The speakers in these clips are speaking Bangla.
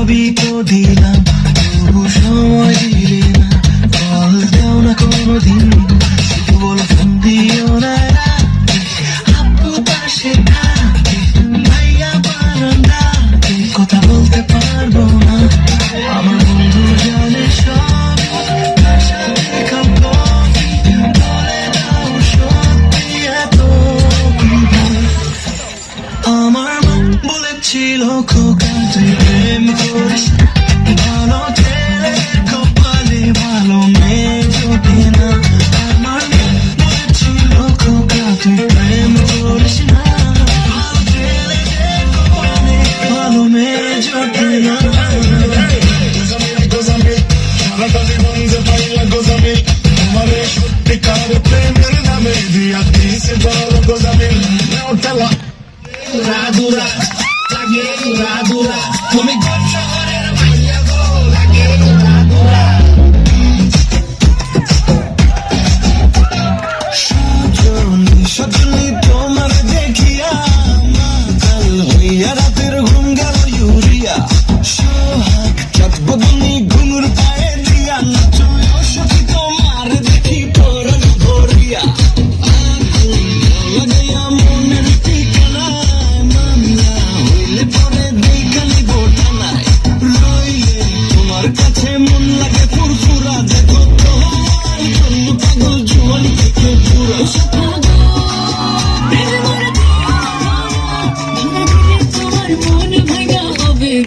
ছবি তো দিলাম, তবু সময় দিলে না, কল দাও না কোনোদিন, শুধু বলো ফোন দিও না রাতে, আপু পাশে থাকে, ভাইয়া বারান্দাতে, কথা বলতে পারবো না, আমার বন্ধু জানে সব, তার সাথে খাও কফি, বলে দাও সত্যি এত কি ভুল। আমার মন বলেছিল খোকা তুই প্রেম করিস, ভালো ছেলে কপালে ভালো মেয়ে জোটে না। আমার মন বলেছিল খোকা তুই প্রেম করিস না, ভালো ছেলে কপালে ভালো মেয়ে জোটে না। সারাটা জীবন যে পাইলা গোজামিল, তোমারে সত্যিকার প্রেমের নামে দিয়া দিছে বড় গোজামিল। নাও ঠেলা রাধুরা লাগে রাধুরা, তুমি কোন শহরের ভাইয়া গো, লাগে রাধুরা। সজনী সজনী তোমার দেখিয়া মাতাল হইয়া রাতের ঘুম গেল ইউরিয়া, সোহাগ চাঁদ বদনি ঘুঙুর পায়ে দিয়া নাচো সখী তোমার দেখি পরাণ ভরিয়া, আগুন লাগাইয়া মনের ঠিকানায়, মামলা হইলে পরে দেখানি বোটানায়, রইলে তোমার কাছে মন লাগে ফুরফুরা, দেখো তোমার জন্য পাগল জুয়ান থেকে পুরা।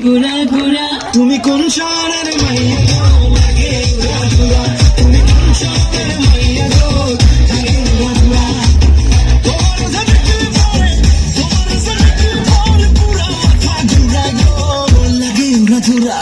ঘুরা ঘুরা তুমি কোন শহরের মাইয়া গো, লাগে ঘুরা, তুমি কোন শহরের মাইয়া গো, লাগে ঘুরা। তোমার সাথে পুরা মাথা ঘুরা গো, লাগে ঘুরা।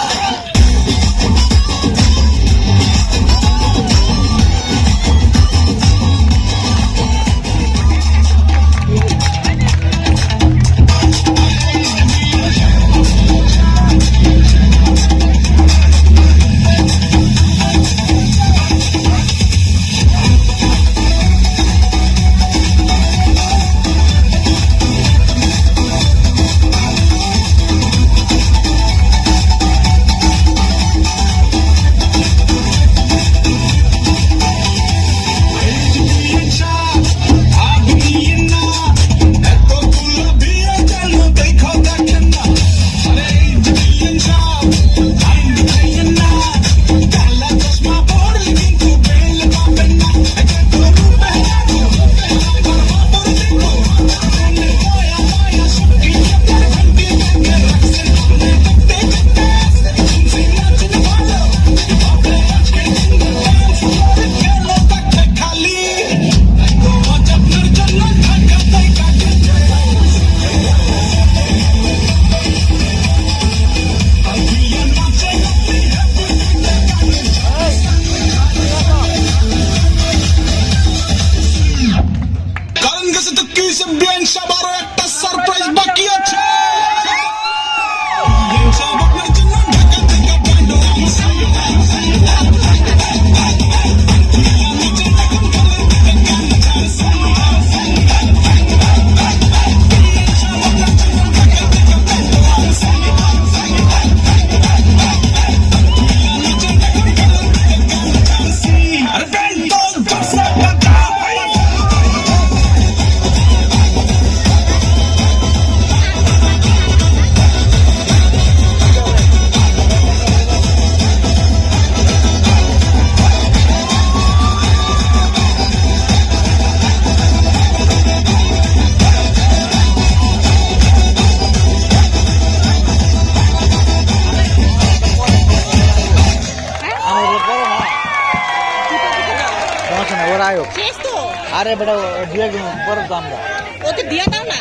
সবারও একটা সারপ্রাইজ বাকি আছে। ওরা আয়ো আরে বেটা দিয়ে পরে তো আমরা ওকে দিয়ে দাও না।